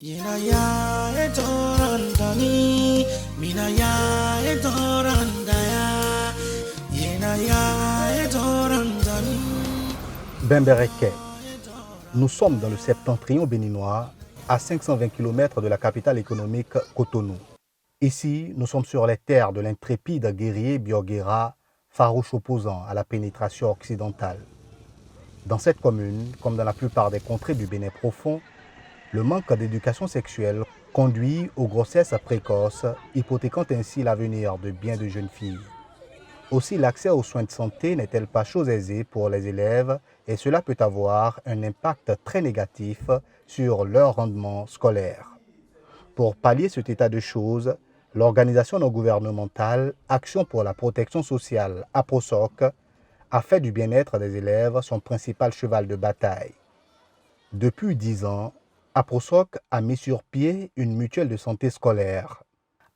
Yinaya etorandani, minaya etorandaya, yinaya etorandani. Bembereke. Nous sommes dans le septentrion béninois, à 520 km de la capitale économique Cotonou. Ici, nous sommes sur les terres de l'intrépide guerrier Bioguera, farouche opposant à la pénétration occidentale. Dans cette commune, comme dans la plupart des contrées du Bénin profond, le manque d'éducation sexuelle conduit aux grossesses précoces, hypothéquant ainsi l'avenir de bien de jeunes filles. Aussi, l'accès aux soins de santé n'est-elle pas chose aisée pour les élèves et cela peut avoir un impact très négatif sur leur rendement scolaire. Pour pallier cet état de choses, l'organisation non gouvernementale Action pour la protection sociale, APROSOC, a fait du bien-être des élèves son principal cheval de bataille. Depuis 10 ans, APROSOC a mis sur pied une mutuelle de santé scolaire.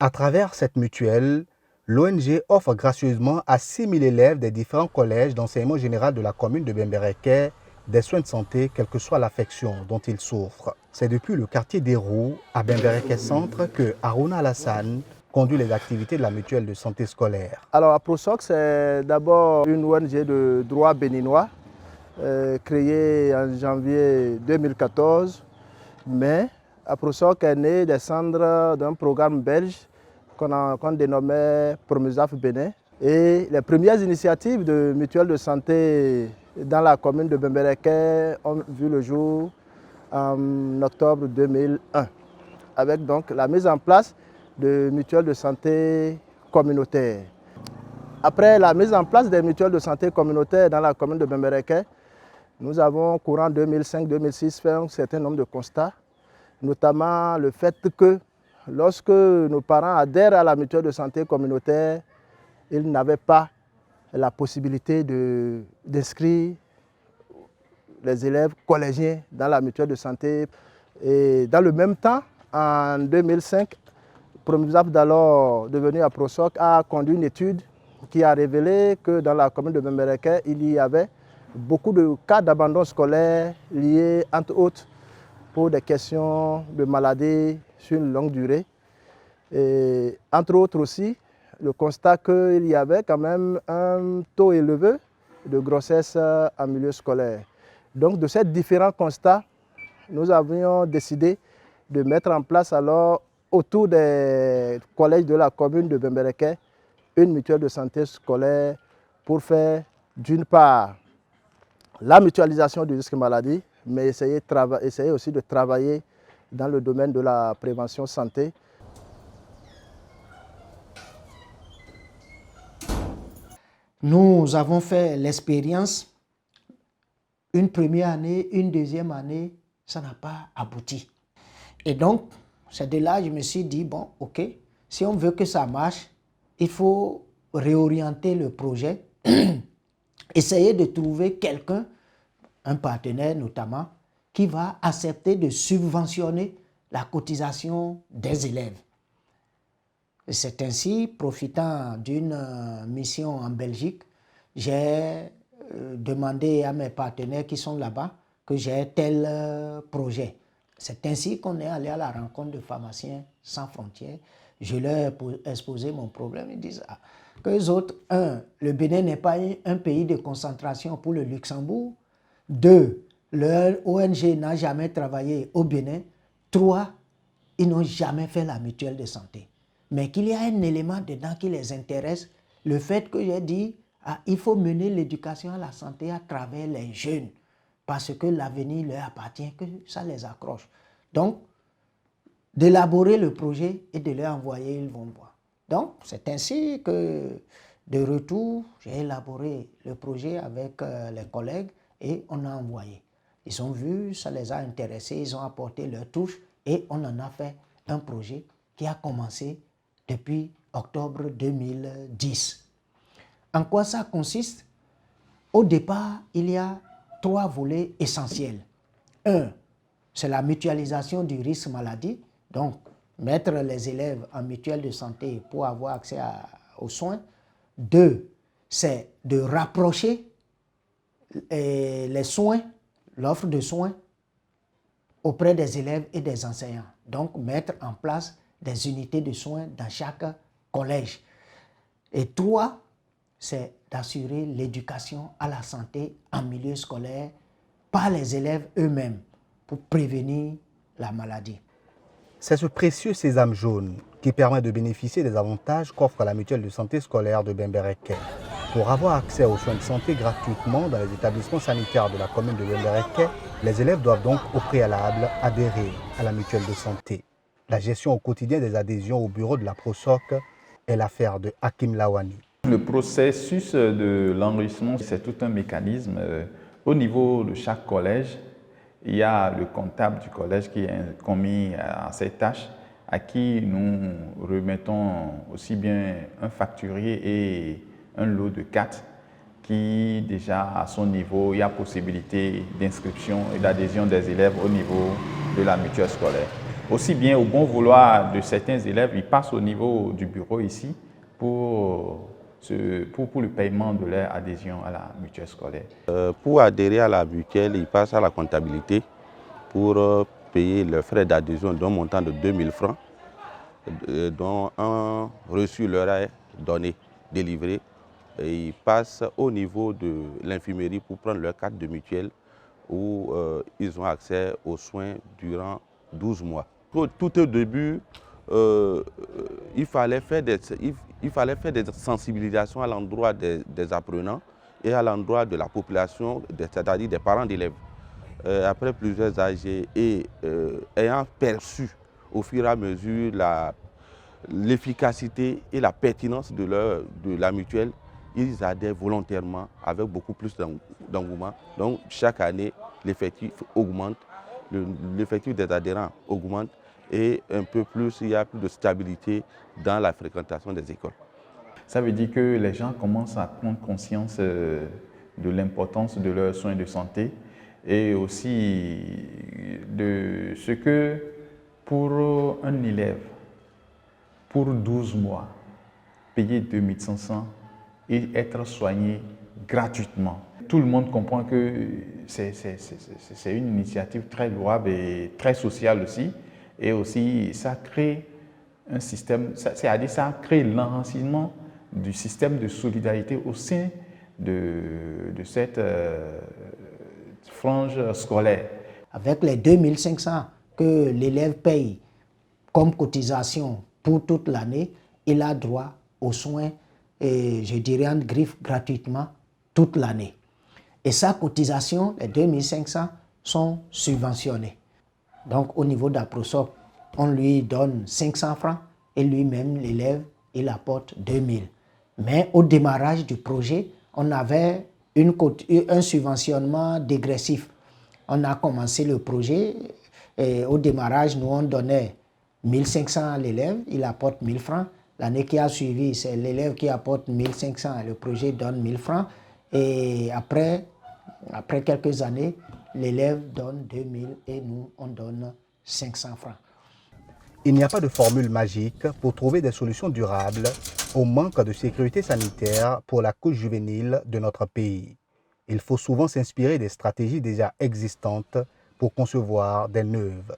À travers cette mutuelle, l'ONG offre gracieusement à 6 000 élèves des différents collèges d'enseignement général de la commune de Bembereke des soins de santé, quelle que soit l'affection dont ils souffrent. C'est depuis le quartier des Roues, à Bembereke Centre, que Harouna Alassane conduit les activités de la mutuelle de santé scolaire. Alors, APROSOC, c'est d'abord une ONG de droit béninois, créée en janvier 2014, mais APROSOC est né des cendres d'un programme belge qu'on dénommait Promusaf Bénin. Et les premières initiatives de mutuelle de santé dans la commune de Bembereke ont vu le jour en octobre 2001, avec donc la mise en place de mutuelles de santé communautaires. Après la mise en place des mutuelles de santé communautaires dans la commune de Bembereke, nous avons, courant 2005-2006, fait un certain nombre de constats, notamment le fait que lorsque nos parents adhèrent à la mutuelle de santé communautaire, ils n'avaient pas la possibilité d'inscrire les élèves collégiens dans la mutuelle de santé. Et dans le même temps, en 2005, Promusaf, d'alors devenu APROSOC, a conduit une étude qui a révélé que dans la commune de Bembereke, il y avait beaucoup de cas d'abandon scolaire liés, entre autres, pour des questions de maladies sur une longue durée. Et entre autres aussi, le constat qu'il y avait quand même un taux élevé de grossesse en milieu scolaire. Donc de ces différents constats, nous avions décidé de mettre en place alors autour des collèges de la commune de Bembereke une mutuelle de santé scolaire pour faire d'une part la mutualisation du risque maladie, mais essayer aussi de travailler dans le domaine de la prévention santé. Nous avons fait l'expérience, une première année, une deuxième année, ça n'a pas abouti. Et donc, c'est de là que je me suis dit, bon, ok, si on veut que ça marche, il faut réorienter le projet, essayer de trouver quelqu'un, un partenaire notamment, qui va accepter de subventionner la cotisation des élèves. C'est ainsi, profitant d'une mission en Belgique, j'ai demandé à mes partenaires qui sont là-bas que j'ai tel projet. C'est ainsi qu'on est allé à la rencontre de Pharmaciens sans frontières. Je leur ai exposé mon problème. Ils disent que les autres, le Bénin n'est pas un pays de concentration pour le Luxembourg. 2, leur ONG n'a jamais travaillé au Bénin. 3, ils n'ont jamais fait la mutuelle de santé. Mais qu'il y a un élément dedans qui les intéresse, le fait que j'ai dit, il faut mener l'éducation à la santé à travers les jeunes, parce que l'avenir leur appartient, que ça les accroche. Donc, d'élaborer le projet et de leur envoyer, ils vont voir. Donc, c'est ainsi que, de retour, j'ai élaboré le projet avec les collègues et on a envoyé. Ils ont vu, ça les a intéressés, ils ont apporté leur touche et on en a fait un projet qui a commencé depuis octobre 2010. En quoi ça consiste? Au départ, il y a 3 volets essentiels. 1, c'est la mutualisation du risque maladie, donc mettre les élèves en mutuelle de santé pour avoir accès aux soins. 2, c'est de rapprocher les soins, l'offre de soins auprès des élèves et des enseignants. Donc, mettre en place des unités de soins dans chaque collège. Et 3, c'est d'assurer l'éducation à la santé en milieu scolaire par les élèves eux-mêmes pour prévenir la maladie. C'est ce précieux sésame jaune qui permet de bénéficier des avantages qu'offre la mutuelle de santé scolaire de Bembereke. Pour avoir accès aux soins de santé gratuitement dans les établissements sanitaires de la commune de Bembereke, les élèves doivent donc au préalable adhérer à la mutuelle de santé. La gestion au quotidien des adhésions au bureau de la PROSOC est l'affaire de Hakim Lawani. Le processus de l'enregistrement, c'est tout un mécanisme. Au niveau de chaque collège, il y a le comptable du collège qui est commis à ces tâches, à qui nous remettons aussi bien un facturier et un lot de cartes qui, déjà à son niveau, il y a possibilité d'inscription et d'adhésion des élèves au niveau de la mutuelle scolaire. Aussi bien au bon vouloir de certains élèves, ils passent au niveau du bureau ici pour le paiement de leur adhésion à la mutuelle scolaire. Pour adhérer à la mutuelle, ils passent à la comptabilité pour payer leurs frais d'adhésion d'un montant de 2000 francs, dont un reçu leur est donné, délivré. Et ils passent au niveau de l'infirmerie pour prendre leur carte de mutuelle où ils ont accès aux soins durant 12 mois. Tout au début, il fallait faire des sensibilisations à l'endroit des apprenants et à l'endroit de la population, c'est-à-dire des parents d'élèves. Après plusieurs AG et ayant perçu au fur et à mesure l'efficacité et la pertinence de la mutuelle, ils adhèrent volontairement avec beaucoup plus d'engouement. Donc chaque année, l'effectif augmente, l'effectif des adhérents augmente et un peu plus, il y a plus de stabilité dans la fréquentation des écoles. Ça veut dire que les gens commencent à prendre conscience de l'importance de leurs soins de santé et aussi de ce que pour un élève, pour 12 mois, payer 2500 et être soigné gratuitement. Tout le monde comprend que c'est une initiative très louable et très sociale aussi. Et aussi, ça crée un système, c'est-à-dire ça crée l'enracinement du système de solidarité au sein de cette frange scolaire. Avec les 2500 que l'élève paye comme cotisation pour toute l'année, il a droit aux soins, et je dirais en griffe gratuitement toute l'année. Et sa cotisation, les 2500, sont subventionnés. Donc au niveau d'APROSOC, on lui donne 500 francs et lui-même, l'élève, il apporte 2000. Mais au démarrage du projet, on avait un subventionnement dégressif. On a commencé le projet et au démarrage, nous on donnait 1500 à l'élève, il apporte 1000 francs. L'année qui a suivi, c'est l'élève qui apporte 1500 et le projet donne 1000 francs. Et après quelques années, l'élève donne 2000 et nous, on donne 500 francs. Il n'y a pas de formule magique pour trouver des solutions durables au manque de sécurité sanitaire pour la couche juvénile de notre pays. Il faut souvent s'inspirer des stratégies déjà existantes pour concevoir des neuves.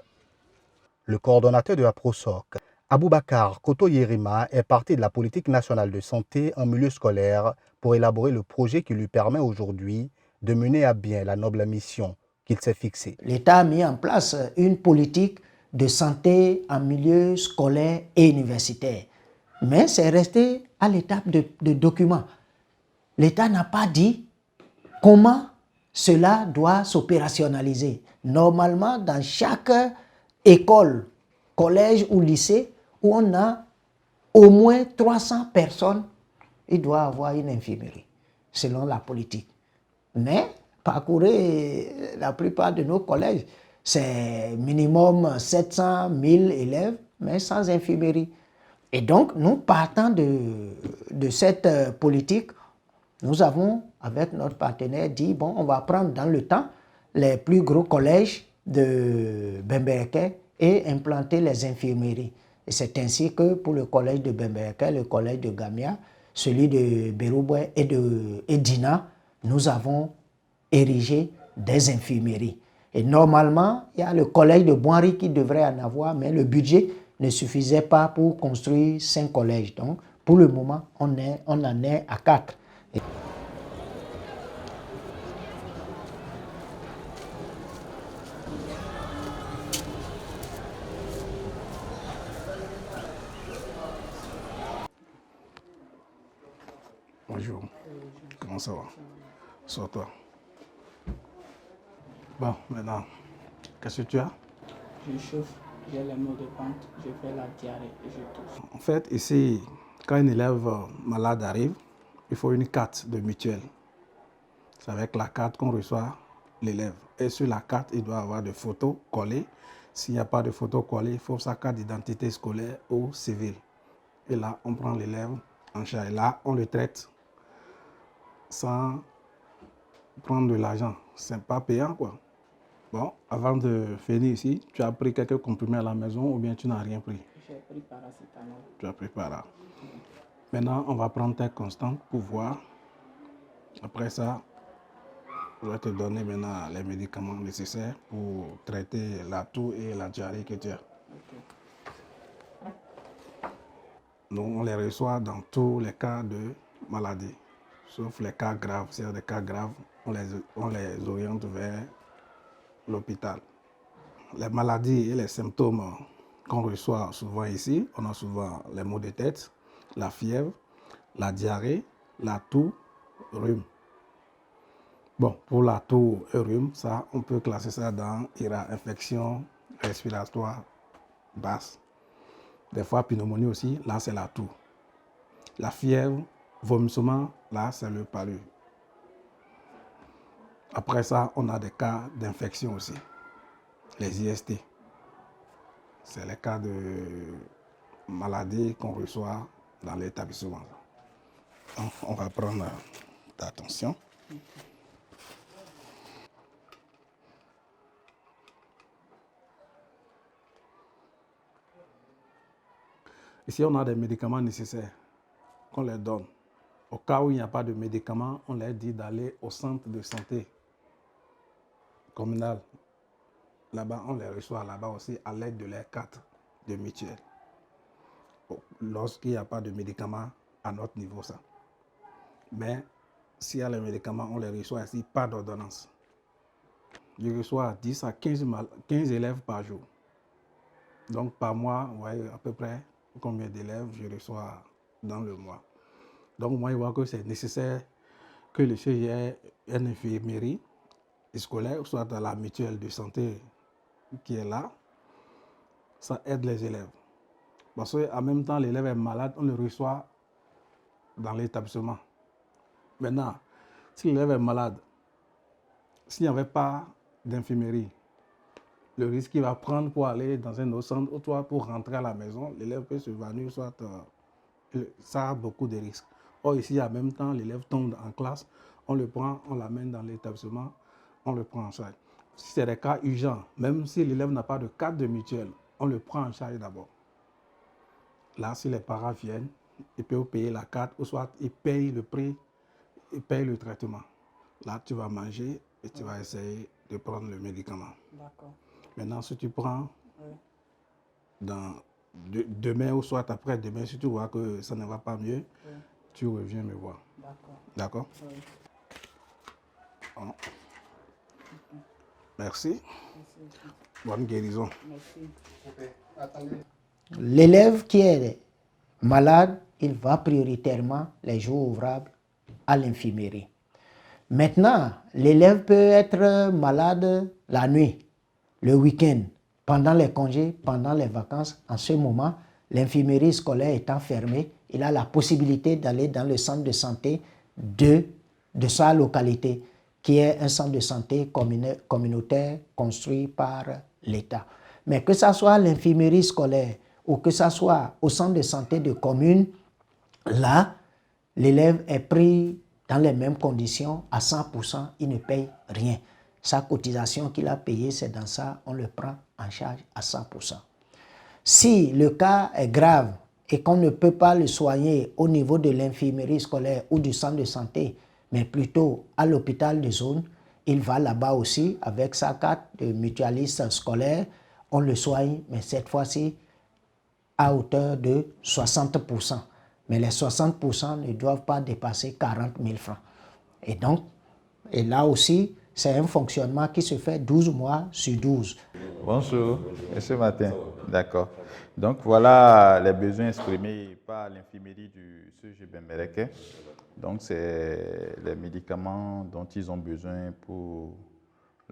Le coordonnateur de la PROSOC, Aboubakar Koto-Yerima, est parti de la politique nationale de santé en milieu scolaire pour élaborer le projet qui lui permet aujourd'hui de mener à bien la noble mission qu'il s'est fixée. L'État a mis en place une politique de santé en milieu scolaire et universitaire. Mais c'est resté à l'étape de document. L'État n'a pas dit comment cela doit s'opérationnaliser. Normalement, dans chaque école, collège ou lycée, où on a au moins 300 personnes, il doit avoir une infirmerie, selon la politique. Mais parcourir la plupart de nos collèges, c'est minimum 700 000 élèves, mais sans infirmerie. Et donc, nous partant de cette politique, nous avons, avec notre partenaire, dit, bon, on va prendre dans le temps les plus gros collèges de Bembereke et implanter les infirmeries. Et c'est ainsi que pour le collège de Bembereke, le collège de Gamia, celui de Berouboué et de Dina, nous avons érigé des infirmeries. Et normalement, il y a le collège de Boinry qui devrait en avoir, mais le budget ne suffisait pas pour construire 5 collèges. Donc, pour le moment, on en est à 4. Bonjour. Comment ça va? Sors-toi. Bon, maintenant, qu'est-ce que tu as? Je chauffe, j'ai les maux de pente, je fais la diarrhée et je tousse. En fait, ici, quand un élève malade arrive, il faut une carte de mutuelle. C'est avec la carte qu'on reçoit l'élève. Et sur la carte, il doit avoir des photos collées. S'il n'y a pas de photos collées, il faut sa carte d'identité scolaire ou civile. Et là, on prend l'élève en charge. Et là, on le traite sans prendre de l'argent. C'est pas payant, quoi. Bon, avant de venir ici, tu as pris quelques comprimés à la maison ou bien tu n'as rien pris? J'ai pris paracétamol. Tu as pris para. Maintenant, on va prendre tes constantes pour voir. Après ça, je vais te donner maintenant les médicaments nécessaires pour traiter la toux et la diarrhée que tu as. Nous, on les reçoit dans tous les cas de maladie, sauf les cas graves. C'est-à-dire des cas graves, on les oriente vers l'hôpital. Les maladies et les symptômes qu'on reçoit souvent ici, on a souvent les maux de tête, la fièvre, la diarrhée, la toux, rhume. Bon, pour la toux et rhume, ça, on peut classer ça dans infection respiratoire basse. Des fois, pneumonie aussi, là, c'est la toux. La fièvre, vomissement, là, c'est le palu. Après ça, on a des cas d'infection aussi, les IST. C'est les cas de maladies qu'on reçoit dans l'établissement. On va prendre ta tension. Ici, on a des médicaments nécessaires qu'on leur donne. Au cas où il n'y a pas de médicaments, on leur dit d'aller au centre de santé communal. Là-bas, on les reçoit là-bas aussi à l'aide de leurs cartes de mutuelle. Lorsqu'il n'y a pas de médicaments à notre niveau, ça. Mais s'il y a les médicaments, on les reçoit ici, pas d'ordonnance. Je reçois 10 à 15 élèves par jour. Donc par mois, vous voyez à peu près combien d'élèves je reçois dans le mois. Donc moi, je vois que c'est nécessaire que le CIE ait une infirmerie scolaire, soit dans la mutuelle de santé qui est là. Ça aide les élèves. Parce qu'en même temps, l'élève est malade, on le reçoit dans l'établissement. Maintenant, si l'élève est malade, s'il n'y avait pas d'infirmerie, le risque qu'il va prendre pour aller dans un autre centre, ou toi pour rentrer à la maison, l'élève peut se vanir, soit ça a beaucoup de risques. Or ici, en même temps, l'élève tombe en classe, on le prend, on l'amène dans l'établissement, on le prend en charge. Si c'est des cas urgents, même si l'élève n'a pas de carte de mutuelle, on le prend en charge d'abord. Là, si les parents viennent, ils peuvent payer la carte, ou soit ils payent le prix, ils payent le traitement. Là, tu vas manger et tu vas essayer de prendre le médicament. D'accord. Maintenant, si tu prends demain ou soit après-demain, si tu vois que ça ne va pas mieux, tu reviens me voir. D'accord. D'accord? Oui. Bon. Merci. Bonne guérison. Merci. L'élève qui est malade, il va prioritairement les jours ouvrables à l'infirmerie. Maintenant, l'élève peut être malade la nuit, le week-end, pendant les congés, pendant les vacances. En ce moment, l'infirmerie scolaire étant fermée, il a la possibilité d'aller dans le centre de santé de sa localité, qui est un centre de santé communautaire construit par l'État. Mais que ce soit l'infirmerie scolaire ou que ce soit au centre de santé de commune, là, l'élève est pris dans les mêmes conditions à 100%, il ne paye rien. Sa cotisation qu'il a payée, c'est dans ça, on le prend en charge à 100%. Si le cas est grave et qu'on ne peut pas le soigner au niveau de l'infirmerie scolaire ou du centre de santé, mais plutôt à l'hôpital de zone, il va là-bas aussi avec sa carte de mutualiste scolaire. On le soigne, mais cette fois-ci à hauteur de 60%. Mais les 60% ne doivent pas dépasser 40 000 francs. Et donc, et là aussi, c'est un fonctionnement qui se fait 12 mois sur 12. Bonjour, et ce matin. D'accord. Donc voilà les besoins exprimés par l'infirmerie du CEG Bembereke. Donc c'est les médicaments dont ils ont besoin pour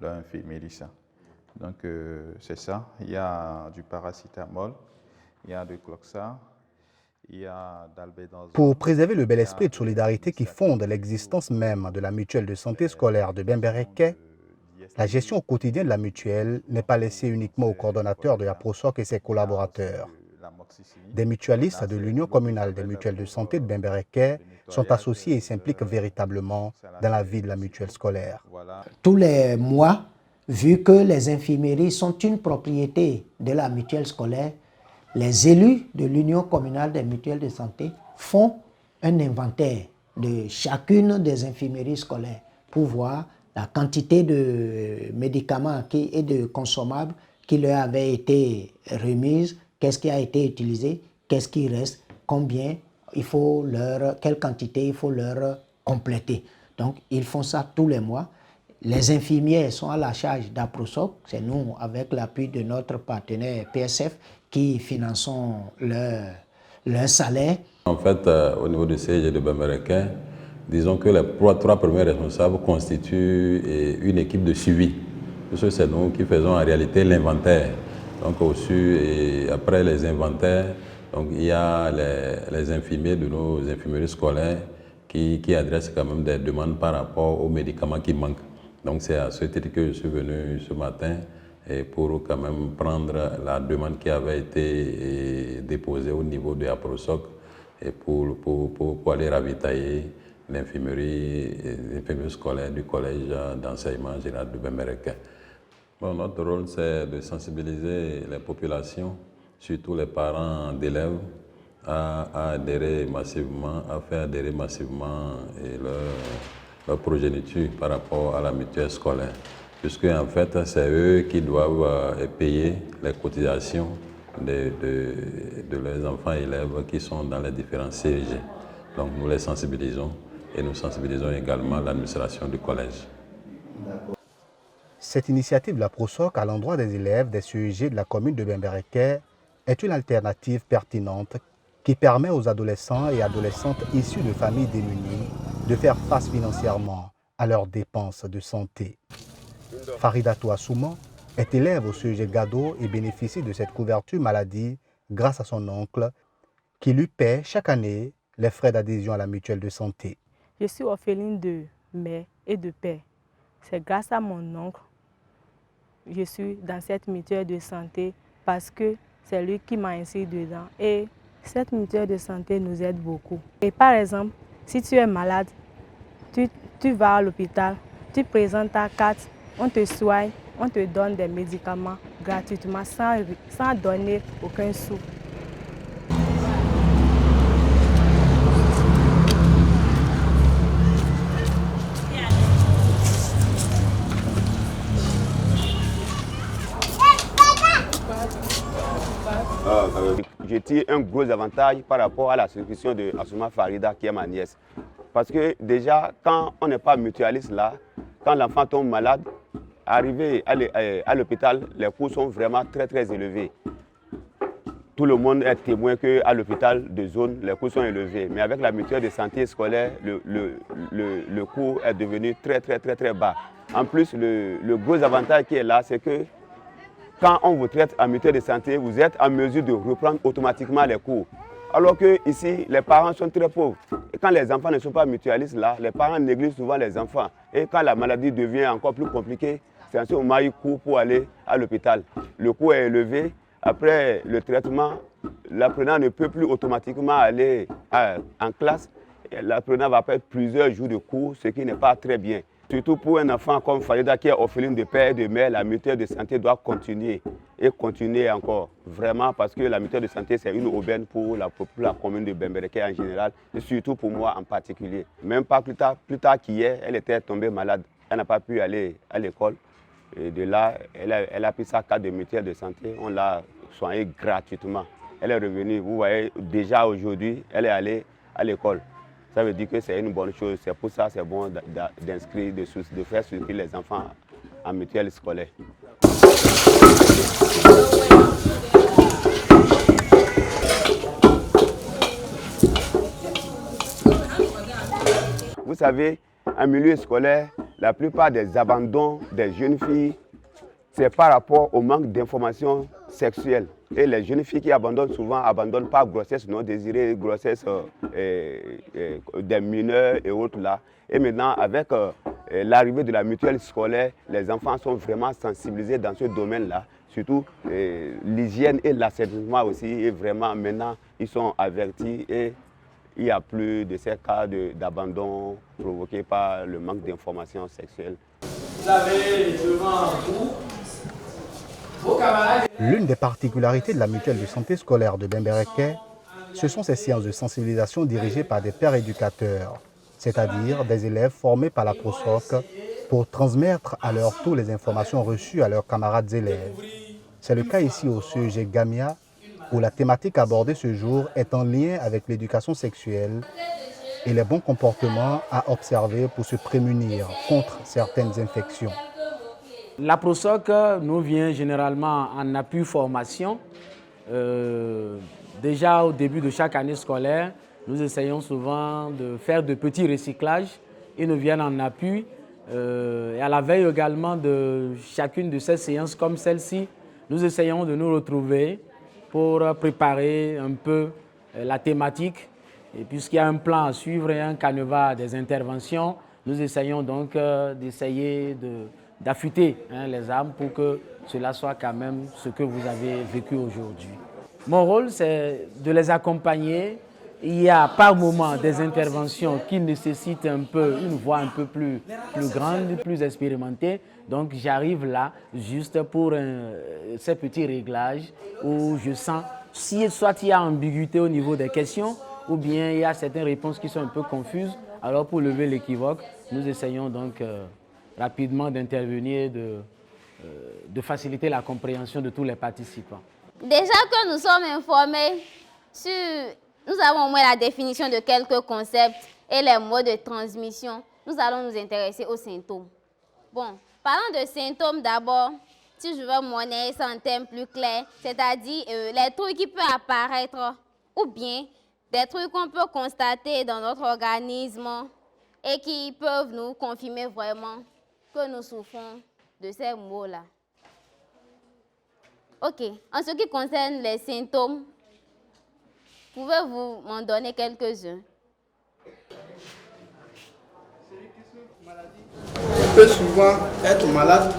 leur infirmerie. Ça. Donc c'est ça. Il y a du paracétamol, il y a du Cloxa, il y a d'albendazole. Pour préserver le bel esprit de solidarité qui fonde l'existence même de la mutuelle de santé scolaire de Bembereke, la gestion au quotidien de la mutuelle n'est pas laissée uniquement au coordonnateur de la PROSOC et ses collaborateurs. Des mutualistes de l'Union communale des mutuelles de santé de Bembereke sont associés et s'impliquent véritablement dans la vie de la mutuelle scolaire. Tous les mois, vu que les infirmeries sont une propriété de la mutuelle scolaire, les élus de l'Union communale des mutuelles de santé font un inventaire de chacune des infirmeries scolaires pour voir la quantité de médicaments et de consommables qui leur avaient été remises, qu'est-ce qui a été utilisé, qu'est-ce qui reste, combien il faut quelle quantité il faut leur compléter. Donc, ils font ça tous les mois. Les infirmières sont à la charge d'APROSOC, c'est nous, avec l'appui de notre partenaire PSF, qui finançons leur salaire. En fait, au niveau du CEG de Bembereke, disons que les trois premiers responsables constituent une équipe de suivi. Parce que c'est nous qui faisons en réalité l'inventaire. Donc et après les inventaires, donc, il y a les infirmiers de nos infirmeries scolaires qui adressent quand même des demandes par rapport aux médicaments qui manquent. Donc c'est à ce titre que je suis venu ce matin et pour quand même prendre la demande qui avait été déposée au niveau de APROSOC et pour aller ravitailler l'infirmerie scolaire du collège d'enseignement général de Bembereke. Bon, notre rôle, c'est de sensibiliser les populations, surtout les parents d'élèves, à adhérer massivement, à faire adhérer massivement leur progéniture par rapport à la mutuelle scolaire. Puisque en fait, c'est eux qui doivent payer les cotisations de leurs enfants élèves qui sont dans les différents CEG. Donc nous les sensibilisons et nous sensibilisons également l'administration du collège. Cette initiative de la PROSOC à l'endroit des élèves des CEG de la commune de Bembereke est une alternative pertinente qui permet aux adolescents et adolescentes issus de familles démunies de faire face financièrement à leurs dépenses de santé. Faridatou Assouman est élève au CEG Gado et bénéficie de cette couverture maladie grâce à son oncle qui lui paie chaque année les frais d'adhésion à la mutuelle de santé. Je suis orpheline de mère et de père. C'est grâce à mon oncle que je suis dans cette mutuelle de santé parce que c'est lui qui m'a inscrit dedans. Et cette mutuelle de santé nous aide beaucoup. Et par exemple, si tu es malade, tu vas à l'hôpital, tu présentes ta carte, on te soigne, on te donne des médicaments gratuitement sans donner aucun sou. Je tire un gros avantage par rapport à la souscription de Assouma Farida qui est ma nièce. Parce que déjà, quand on n'est pas mutualiste là, quand l'enfant tombe malade, arrivé à l'hôpital, les coûts sont vraiment très élevés. Tout le monde est témoin qu'à l'hôpital de zone, les coûts sont élevés. Mais avec la mutuelle de santé scolaire, le coût est devenu très bas. En plus, le gros avantage qui est là, c'est que quand on vous traite en mutuelle de santé, vous êtes en mesure de reprendre automatiquement les cours. Alors que ici, les parents sont très pauvres. Et quand les enfants ne sont pas mutualistes là, les parents négligent souvent les enfants. Et quand la maladie devient encore plus compliquée, c'est en ce moment qu'ils courent pour aller à l'hôpital. Le coût est élevé. Après le traitement, l'apprenant ne peut plus automatiquement aller en classe. L'apprenant va perdre plusieurs jours de cours, ce qui n'est pas très bien. Surtout pour un enfant comme Farida qui est orpheline de père et de mère, la mutuelle de santé doit continuer et continuer encore. Vraiment parce que la mutuelle de santé c'est une aubaine pour la commune de Bembereke en général et surtout pour moi en particulier. Même pas plus tard qu'hier, elle était tombée malade. elle n'a pas pu aller à l'école. Et de là, elle a pris sa carte de mutuelle de santé, on l'a soignée gratuitement. Elle est revenue, vous voyez, déjà aujourd'hui, elle est allée à l'école. Ça veut dire que c'est une bonne chose, c'est pour ça que c'est bon d'inscrire, de faire souscrire les enfants en mutuelle scolaire. Vous savez, en milieu scolaire, la plupart des abandons des jeunes filles, c'est par rapport au manque d'informations sexuelles. Et les jeunes filles qui abandonnent souvent abandonnent par grossesse non désirée, grossesse des mineurs et autres là. Et maintenant, avec l'arrivée de la mutuelle scolaire, les enfants sont vraiment sensibilisés dans ce domaine-là. Surtout l'hygiène et l'assainissement aussi. Et vraiment, maintenant, ils sont avertis et il n'y a plus de ces cas d'abandon provoqués par le manque d'informations sexuelles. Vous avez devant vous vos camarades. L'une des particularités de la mutuelle de santé scolaire de Bembereke, ce sont ces séances de sensibilisation dirigées par des pères éducateurs, c'est-à-dire des élèves formés par la PROSOC pour transmettre à leur tour les informations reçues à leurs camarades élèves. C'est le cas ici au CEG Gamia, où la thématique abordée ce jour est en lien avec l'éducation sexuelle et les bons comportements à observer pour se prémunir contre certaines infections. La PROSOC nous vient généralement en appui formation. Déjà au début de chaque année scolaire, nous essayons souvent de faire de petits recyclages. Ils nous viennent en appui. Et à la veille également de chacune de ces séances comme celle-ci, nous essayons de nous retrouver pour préparer un peu la thématique. Et puisqu'il y a un plan à suivre et un canevas des interventions, nous essayons donc d'essayer d'affûter les âmes pour que cela soit quand même ce que vous avez vécu aujourd'hui. Mon rôle, c'est de les accompagner. Il y a par moment des interventions qui nécessitent un peu une voix un peu plus grande, plus expérimentée. Donc j'arrive là juste pour ces petits réglages où je sens si soit il y a ambiguïté au niveau des questions ou bien il y a certaines réponses qui sont un peu confuses. Alors pour lever l'équivoque, nous essayons donc rapidement d'intervenir, de faciliter la compréhension de tous les participants. Déjà que nous sommes informés nous avons au moins la définition de quelques concepts et les modes de transmission, nous allons nous intéresser aux symptômes. Bon, parlons de symptômes d'abord. Si je veux monnayer ça en termes plus clairs, c'est-à-dire les trucs qui peuvent apparaître ou bien des trucs qu'on peut constater dans notre organisme et qui peuvent nous confirmer vraiment que nous souffrons de ces maux-là. Ok, en ce qui concerne les symptômes, pouvez-vous m'en donner quelques-uns? Il peut souvent être malade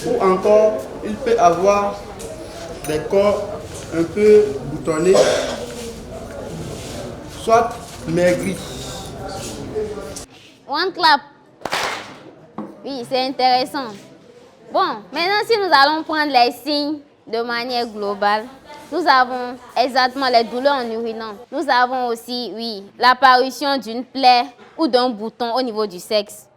ou encore il peut avoir des corps un peu boutonnés, soit maigris. One clap. Oui, c'est intéressant. Bon, maintenant si nous allons prendre les signes de manière globale, nous avons exactement les douleurs en urinant. Nous avons aussi, oui, l'apparition d'une plaie ou d'un bouton au niveau du sexe.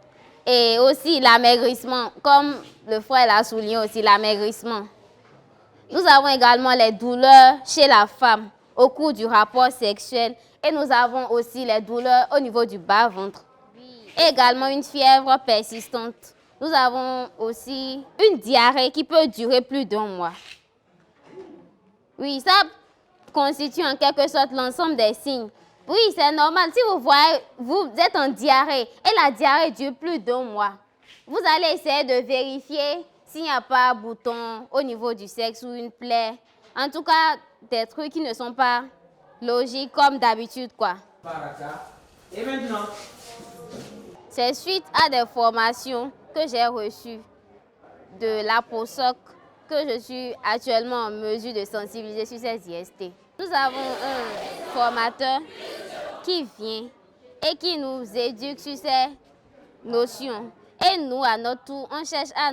Et aussi l'amaigrissement, comme le frère l'a souligné aussi, l'amaigrissement. Nous avons également les douleurs chez la femme au cours du rapport sexuel. Et nous avons aussi les douleurs au niveau du bas-ventre. Et également une fièvre persistante. Nous avons aussi une diarrhée qui peut durer plus d'1 mois. Oui, ça constitue en quelque sorte l'ensemble des signes. Oui, c'est normal. Si vous voyez, vous êtes en diarrhée et la diarrhée dure plus d'1 mois, vous allez essayer de vérifier s'il n'y a pas un bouton au niveau du sexe ou une plaie. En tout cas, des trucs qui ne sont pas logiques comme d'habitude, quoi. Et maintenant? C'est suite à des formations que j'ai reçues de la PROSOC que je suis actuellement en mesure de sensibiliser sur ces IST. Nous avons un formateur qui vient et qui nous éduque sur ces notions. Et nous, à notre tour, on cherche à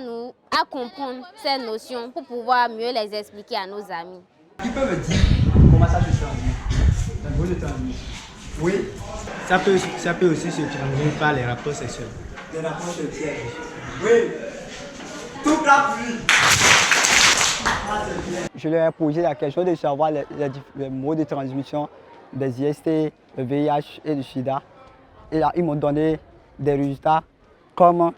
comprendre ces notions pour pouvoir mieux les expliquer à nos amis. Qui peut me dire comment ça se transmet? Oui. Ça peut aussi se traduire par les rapports sexuels. Les rapports sexuels. Oui. Tout clap, oui. Je leur ai posé la question de savoir les modes de transmission des IST, le VIH et le SIDA. Et là, ils m'ont donné des résultats comme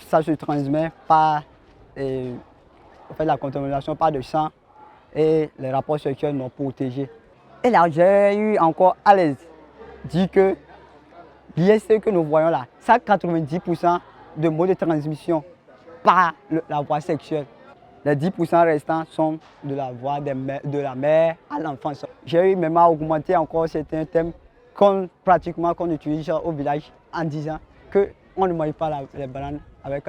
ça se transmet par la contamination par le sang et les rapports sexuels non protégés. Et là, j'ai eu encore à les dire que l'IST que nous voyons là, ça a 90% de modes de transmission par la voie sexuelle. Les 10% restants sont de la voie de la mère à l'enfance. J'ai eu même à augmenter encore certains thèmes qu'on utilise au village en disant qu'on ne mange pas les bananes avec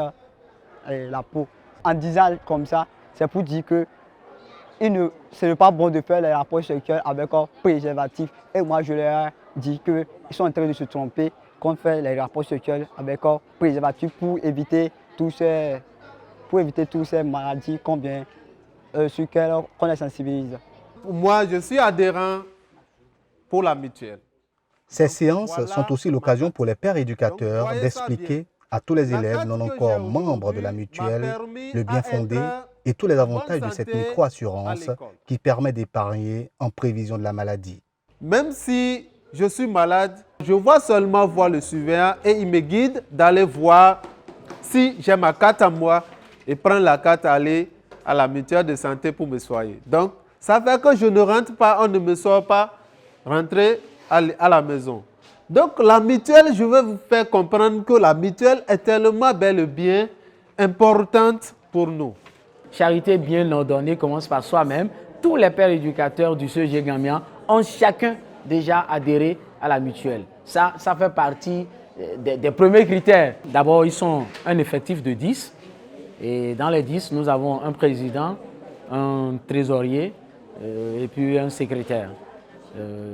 la peau. En disant comme ça, c'est pour dire que ce n'est pas bon de faire les rapports sexuels avec un préservatif. Et moi, je leur ai dit qu'ils sont en train de se tromper, qu'on fait les rapports sexuels avec un préservatif pour éviter toutes ces maladies qu'on les sensibilise. Moi, je suis adhérent pour la mutuelle. Ces séances sont aussi l'occasion pour les pères éducateurs d'expliquer à tous les élèves non encore membres de la mutuelle le bien fondé et tous les avantages de cette micro-assurance qui permet d'épargner en prévision de la maladie. Même si je suis malade, je vois seulement voir le surveillant et il me guide d'aller voir si j'ai ma carte à moi et prendre la carte à aller à la mutuelle de santé pour me soigner. Donc, ça fait que je ne rentre pas, on ne me sort pas rentrer à la maison. Donc, la mutuelle, je vais vous faire comprendre que la mutuelle est tellement bel et bien importante pour nous. Charité bien ordonnée commence par soi-même. Tous les pères éducateurs du CEG Gambia ont chacun déjà adhéré à la mutuelle. Ça fait partie des premiers critères. D'abord, ils sont un effectif de 10. Et dans les 10, nous avons un président, un trésorier et puis un secrétaire.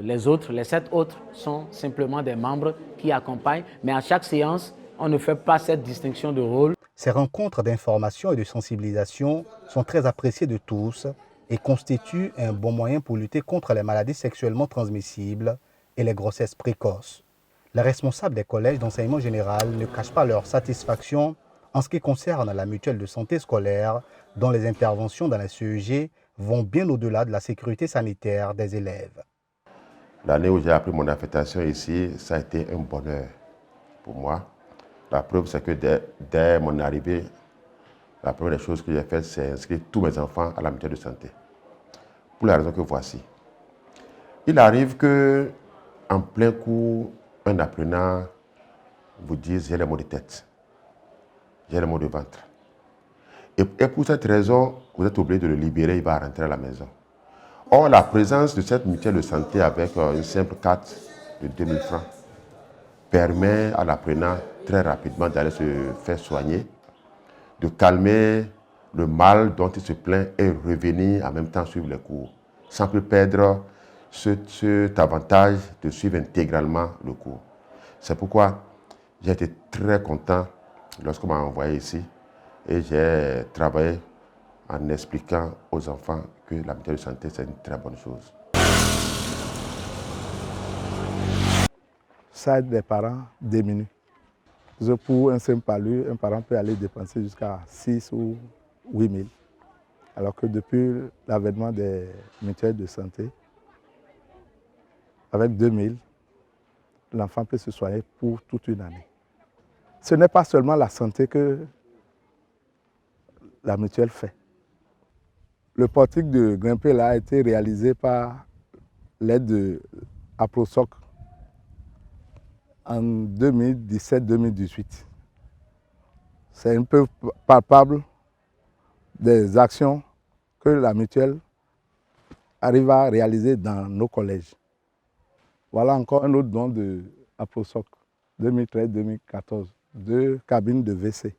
Les 7 autres sont simplement des membres qui accompagnent. Mais à chaque séance, on ne fait pas cette distinction de rôle. Ces rencontres d'information et de sensibilisation sont très appréciées de tous et constituent un bon moyen pour lutter contre les maladies sexuellement transmissibles et les grossesses précoces. Les responsables des collèges d'enseignement général ne cachent pas leur satisfaction en ce qui concerne la mutuelle de santé scolaire, dont les interventions dans les CEG vont bien au-delà de la sécurité sanitaire des élèves. L'année où j'ai appris mon affectation ici, ça a été un bonheur pour moi. La preuve, c'est que dès mon arrivée, la première des choses que j'ai faites, c'est inscrire tous mes enfants à la mutuelle de santé. Pour la raison que voici. Il arrive que, en plein cours, un apprenant vous dise « j'ai les maux de tête, j'ai les maux de ventre ». Et pour cette raison, vous êtes obligé de le libérer, il va rentrer à la maison. Or, la présence de cette mutuelle de santé avec une simple carte de 2000 francs permet à l'apprenant très rapidement d'aller se faire soigner, de calmer le mal dont il se plaint et revenir en même temps suivre les cours, sans plus perdre cet avantage de suivre intégralement le cours. C'est pourquoi j'ai été très content lorsqu'on m'a envoyé ici et j'ai travaillé en expliquant aux enfants que la mutuelle de santé, c'est une très bonne chose. Ça aide les parents démunis. Pour un simple palu, un parent peut aller dépenser jusqu'à 6 ou 8 000. Alors que depuis l'avènement des mutuelles de santé, avec 2 000, l'enfant peut se soigner pour toute une année. Ce n'est pas seulement la santé que la mutuelle fait. Le portique de Grimper là a été réalisé par l'aide de APROSOC en 2017-2018. C'est un peu palpable des actions que la mutuelle arrive à réaliser dans nos collèges. Voilà encore un autre don de APROSOC 2013-2014, 2 cabines de WC.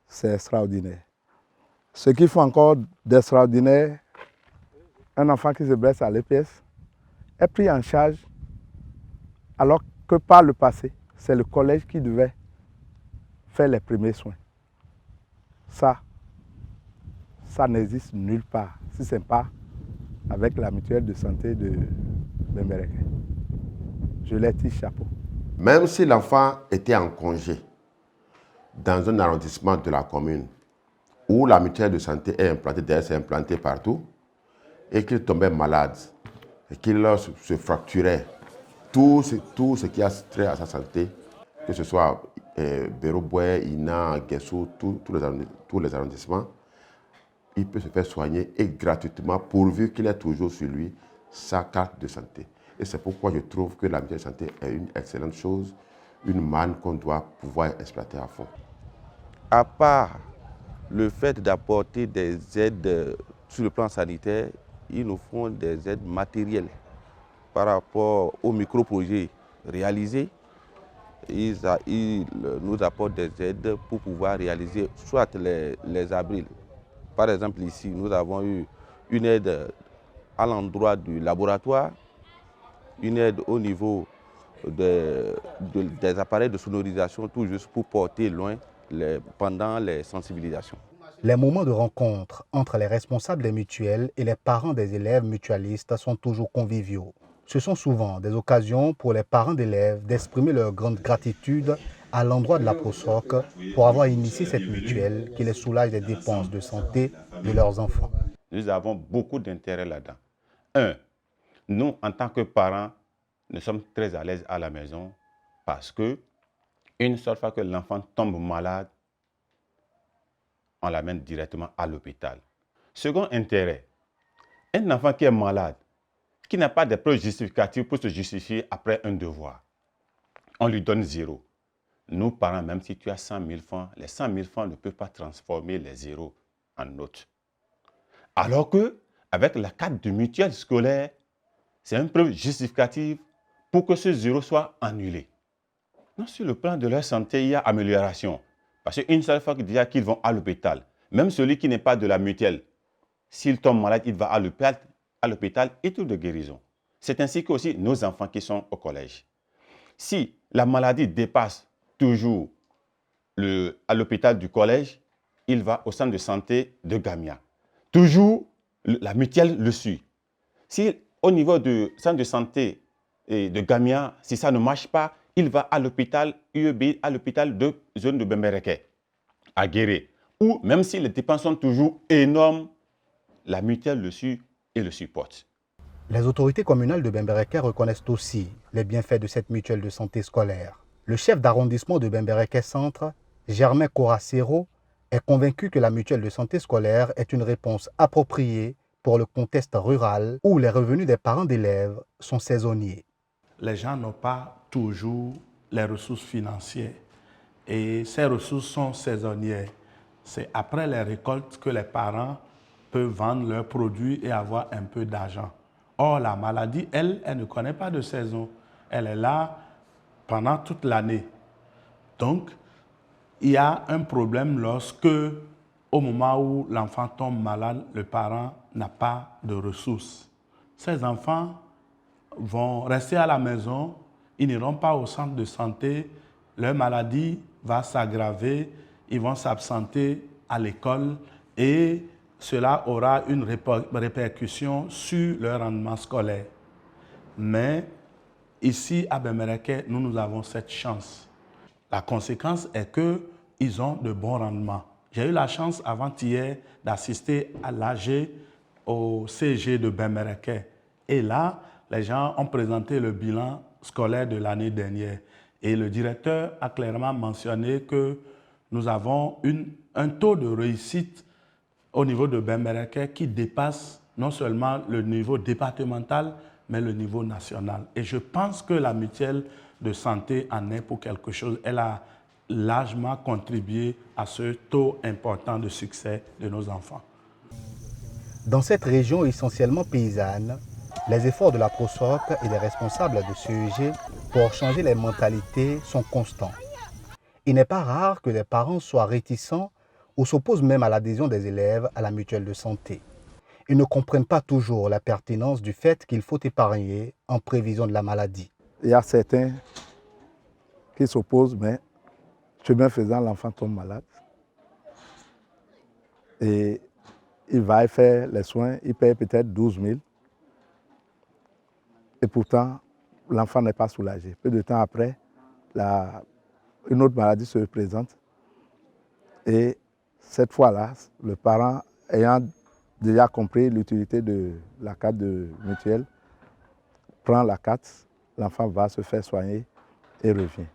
C'est extraordinaire. Ce qui fait encore d'extraordinaire, un enfant qui se blesse à l'EPS est pris en charge alors que par le passé, c'est le collège qui devait faire les premiers soins. Ça n'existe nulle part, si ce n'est pas avec la mutuelle de santé de Bembereke. Je leur tire chapeau. Même si l'enfant était en congé dans un arrondissement de la commune où la mutuelle de santé est implantée, d'ailleurs c'est implanté partout, et qu'il tombait malade, et qu'il se fracturait, tout ce qui a trait à sa santé, que ce soit Beroboué, Ina, Guessou, tous les arrondissements, il peut se faire soigner et gratuitement pourvu qu'il ait toujours sur lui sa carte de santé. Et c'est pourquoi je trouve que la mutuelle de santé est une excellente chose, une manne qu'on doit pouvoir exploiter à fond. À part le fait d'apporter des aides sur le plan sanitaire, ils nous font des aides matérielles par rapport aux micro-projets réalisés. Ils nous apportent des aides pour pouvoir réaliser soit les abrils. Par exemple, ici, nous avons eu une aide à l'endroit du laboratoire, une aide au niveau des appareils de sonorisation, tout juste pour porter loin pendant les sensibilisations. Les moments de rencontre entre les responsables des mutuelles et les parents des élèves mutualistes sont toujours conviviaux. Ce sont souvent des occasions pour les parents d'élèves d'exprimer leur grande gratitude à l'endroit de la PROSOC pour avoir initié cette mutuelle qui les soulage des dépenses de santé de leurs enfants. Nous avons beaucoup d'intérêt là-dedans. Un, nous, en tant que parents, nous sommes très à l'aise à la maison parce que une seule fois que l'enfant tombe malade, on l'amène directement à l'hôpital. Second intérêt, un enfant qui est malade, qui n'a pas de preuves justificatives pour se justifier après un devoir, on lui donne 0. Nous, parents, même si tu as 100 000 francs, les 100 000 francs ne peuvent pas transformer les 0 en notes. Alors qu'avec la carte de mutuelle scolaire, c'est une preuve justificative pour que ce 0 soit annulé. Non, sur le plan de leur santé, il y a amélioration. Parce qu'une seule fois qu'ils vont à l'hôpital, même celui qui n'est pas de la mutuelle, s'il tombe malade, il va à l'hôpital et tout de guérison. C'est ainsi que aussi nos enfants qui sont au collège. Si la maladie dépasse toujours à l'hôpital du collège, il va au centre de santé de Gamia. Toujours, la mutuelle le suit. Si au niveau du centre de santé de Gamia, si ça ne marche pas, il va à l'hôpital UEB, à l'hôpital de zone de Bembereke, à Guéré. Ou même si les dépenses sont toujours énormes, la mutuelle le suit et le supporte. Les autorités communales de Bembereke reconnaissent aussi les bienfaits de cette mutuelle de santé scolaire. Le chef d'arrondissement de Bembereke Centre, Germain Coracero, est convaincu que la mutuelle de santé scolaire est une réponse appropriée pour le contexte rural où les revenus des parents d'élèves sont saisonniers. Les gens n'ont pas toujours les ressources financières et ces ressources sont saisonnières. C'est après les récoltes que les parents peuvent vendre leurs produits et avoir un peu d'argent. Or, la maladie, elle ne connaît pas de saison. Elle est là pendant toute l'année. Donc, il y a un problème lorsque, au moment où l'enfant tombe malade, le parent n'a pas de ressources. Ces enfants vont rester à la maison, ils n'iront pas au centre de santé, leur maladie va s'aggraver, ils vont s'absenter à l'école et cela aura une répercussion sur leur rendement scolaire. Mais ici à Bembereke, nous avons cette chance. La conséquence est qu'ils ont de bons rendements. J'ai eu la chance avant-hier d'assister à l'AG au CG de Bembereke. Et là, les gens ont présenté le bilan scolaire de l'année dernière. Et le directeur a clairement mentionné que nous avons un taux de réussite au niveau de Bembereke qui dépasse non seulement le niveau départemental, mais le niveau national. Et je pense que la mutuelle de santé en est pour quelque chose. Elle a largement contribué à ce taux important de succès de nos enfants. Dans cette région essentiellement paysanne, les efforts de la PROSOC et des responsables de CEG pour changer les mentalités sont constants. Il n'est pas rare que les parents soient réticents ou s'opposent même à l'adhésion des élèves à la mutuelle de santé. Ils ne comprennent pas toujours la pertinence du fait qu'il faut épargner en prévision de la maladie. Il y a certains qui s'opposent, mais chemin faisant, l'enfant tombe malade. Et il va y faire les soins, il paye peut-être 12 000. Et pourtant, l'enfant n'est pas soulagé. Peu de temps après, une autre maladie se présente. Et cette fois-là, le parent ayant déjà compris l'utilité de la carte de mutuelle, prend la carte, l'enfant va se faire soigner et revient.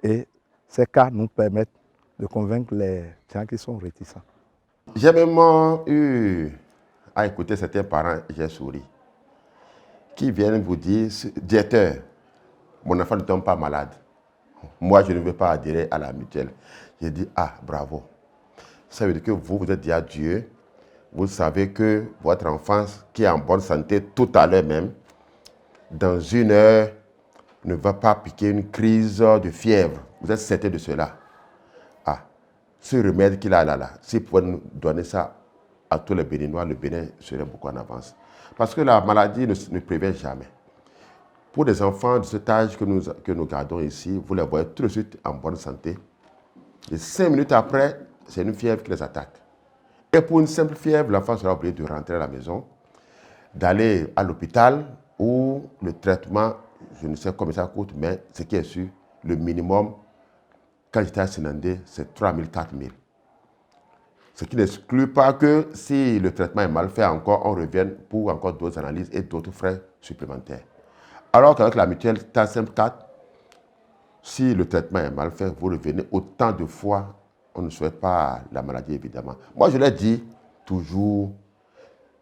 Et ces cas nous permettent de convaincre les gens qui sont réticents. J'ai même eu à écouter certains parents, j'ai souri, qui viennent vous dire, directeur, mon enfant ne tombe pas malade. Moi, je ne veux pas adhérer à la mutuelle. J'ai dit, ah, bravo. Ça veut dire que vous êtes dit à Dieu, vous savez que votre enfant qui est en bonne santé tout à l'heure même, dans 1 heure, ne va pas piquer une crise de fièvre. Vous êtes certain de cela. Ah, ce remède qu'il a là, s'il pouvait nous donner ça à tous les Béninois, le Bénin serait beaucoup en avance. Parce que la maladie ne prévient jamais. Pour des enfants de cet âge que nous gardons ici, vous les voyez tout de suite en bonne santé. Et 5 minutes après, c'est une fièvre qui les attaque. Et pour une simple fièvre, l'enfant sera obligé de rentrer à la maison, d'aller à l'hôpital où le traitement, je ne sais combien ça coûte, mais ce qui est sûr, le minimum, quand j'étais à Sinandé, c'est 3 000, 4 000. Ce qui n'exclut pas que si le traitement est mal fait encore, on revienne pour encore d'autres analyses et d'autres frais supplémentaires. Alors qu'avec la mutuelle TASEM 4, si le traitement est mal fait, vous revenez autant de fois. On ne souhaite pas la maladie, évidemment. Moi, je l'ai dit toujours,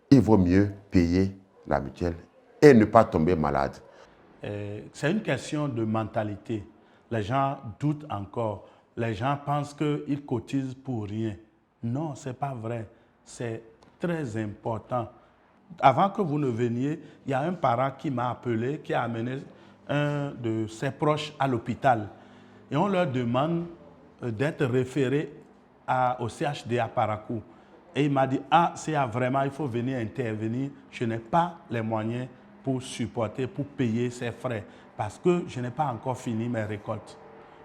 il vaut mieux payer la mutuelle et ne pas tomber malade. C'est une question de mentalité. Les gens doutent encore. Les gens pensent qu'ils cotisent pour rien. Non, ce n'est pas vrai. C'est très important. Avant que vous ne veniez, il y a un parent qui m'a appelé, qui a amené un de ses proches à l'hôpital. Et on leur demande d'être référé au CHD à Parakou. Et il m'a dit, ah, c'est vraiment, il faut venir intervenir. Je n'ai pas les moyens pour supporter, pour payer ces frais, parce que je n'ai pas encore fini mes récoltes.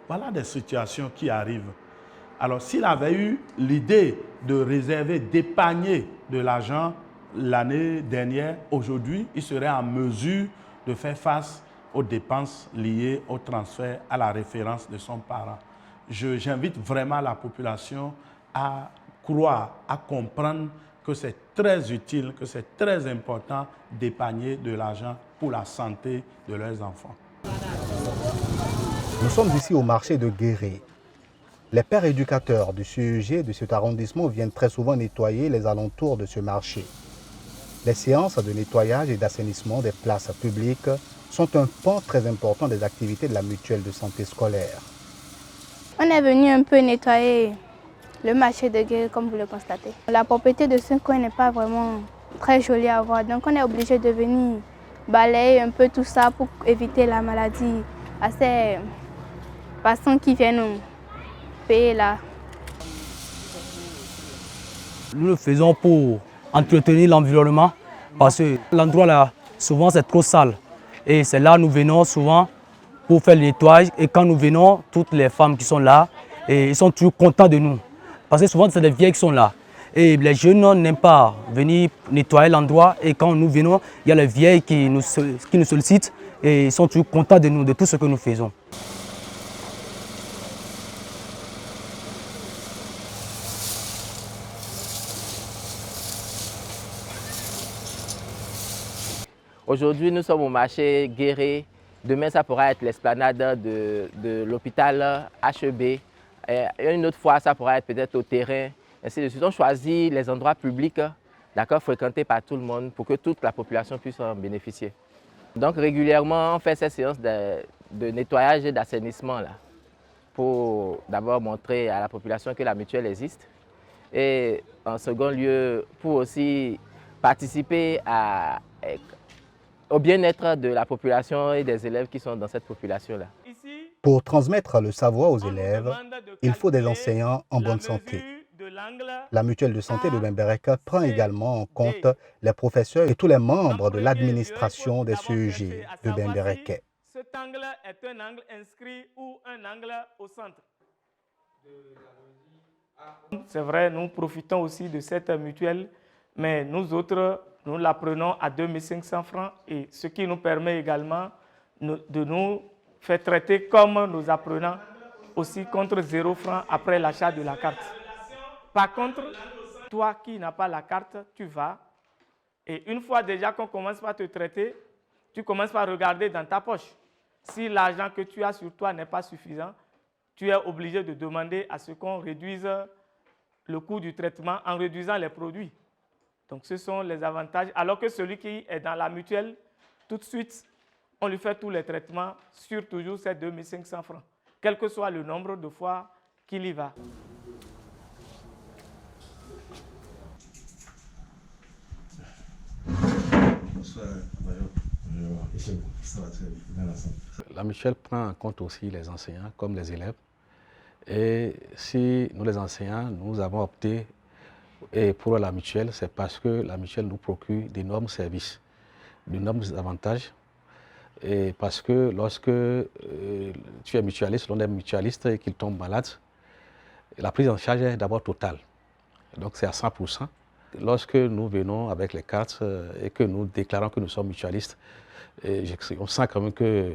Voilà des situations qui arrivent. Alors, s'il avait eu l'idée de réserver, d'épargner de l'argent l'année dernière, aujourd'hui, il serait en mesure de faire face aux dépenses liées au transfert à la référence de son parent. J'invite vraiment la population à croire, à comprendre que c'est très utile, que c'est très important d'épargner de l'argent pour la santé de leurs enfants. Nous sommes ici au marché de Guéré. Les pères éducateurs du CEG de cet arrondissement viennent très souvent nettoyer les alentours de ce marché. Les séances de nettoyage et d'assainissement des places publiques sont un pan très important des activités de la mutuelle de santé scolaire. On est venu un peu nettoyer le marché de Guéré, comme vous le constatez. La propriété de ce coin n'est pas vraiment très jolie à voir, donc on est obligé de venir balayer un peu tout ça pour éviter la maladie à ces passants qui viennent nous payer là. Nous le faisons pour entretenir l'environnement parce que l'endroit là, souvent c'est trop sale. Et c'est là que nous venons souvent pour faire le nettoyage. Et quand nous venons, toutes les femmes qui sont là, et ils sont toujours contents de nous. Parce que souvent c'est des vieilles qui sont là. Et les jeunes n'aiment pas venir nettoyer l'endroit. Et quand nous venons, il y a les vieilles qui nous sollicitent. Et ils sont toujours contents de nous, de tout ce que nous faisons. Aujourd'hui, nous sommes au marché Guéré. Demain, ça pourra être l'esplanade de l'hôpital HEB. Et une autre fois, ça pourra être peut-être au terrain. Ainsi de suite. On choisit les endroits publics, fréquentés par tout le monde pour que toute la population puisse en bénéficier. Donc régulièrement, on fait ces séances de nettoyage et d'assainissement pour d'abord montrer à la population que la mutuelle existe. Et en second lieu, pour aussi participer au bien-être de la population et des élèves qui sont dans cette population-là. Pour transmettre le savoir aux élèves, il faut des enseignants en bonne santé. La mutuelle de santé de Bemberek prend également en compte les professeurs et tous les membres de l'administration des CEG de Bemberek. Cet angle est un angle inscrit ou un angle au centre. C'est vrai, nous profitons aussi de cette mutuelle, mais nous autres, nous la prenons à 2500 francs et ce qui nous permet également de nous faire traiter comme nos apprenants aussi contre 0 francs après l'achat de la carte. Par contre, toi qui n'as pas la carte, tu vas et une fois déjà qu'on commence par te traiter, tu commences par regarder dans ta poche. Si l'argent que tu as sur toi n'est pas suffisant, tu es obligé de demander à ce qu'on réduise le coût du traitement en réduisant les produits. Donc ce sont les avantages. Alors que celui qui est dans la mutuelle, tout de suite, on lui fait tous les traitements sur toujours ces 2500 francs, quel que soit le nombre de fois qu'il y va. La mutuelle prend en compte aussi les enseignants comme les élèves. Et si nous les enseignants, nous avons opté pour la mutuelle, c'est parce que la mutuelle nous procure d'énormes services, d'énormes avantages. Et parce que lorsque tu es mutualiste, l'on est mutualiste et qu'il tombe malade, la prise en charge est d'abord totale. Donc c'est à 100%. Lorsque nous venons avec les cartes et que nous déclarons que nous sommes mutualistes, on sent quand même que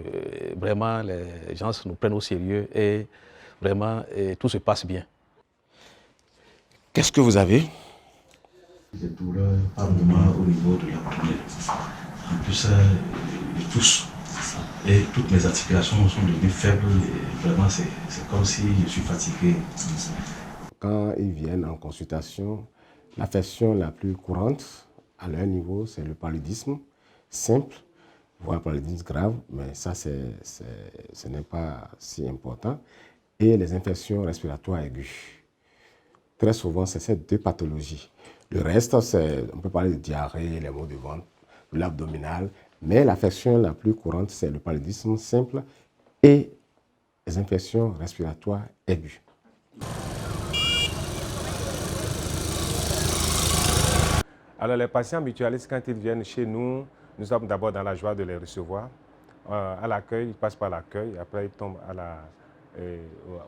vraiment les gens nous prennent au sérieux et vraiment tout se passe bien. Qu'est-ce que vous avez? Des douleurs par moment au niveau de la poignée. En plus, je tousse. Et toutes mes articulations sont devenues faibles. Et vraiment, c'est comme si je suis fatigué. Quand ils viennent en consultation, l'affection la plus courante à leur niveau, c'est le paludisme simple, voire le paludisme grave, mais ça, ce n'est pas si important. Et les infections respiratoires aiguës. Très souvent, c'est ces deux pathologies. Le reste, on peut parler de diarrhée, les maux de ventre, de l'abdominal, mais l'affection la plus courante, c'est le paludisme simple et les infections respiratoires aiguës. Alors les patients mutualistes, quand ils viennent chez nous, nous sommes d'abord dans la joie de les recevoir. À l'accueil, ils passent par l'accueil, après ils tombent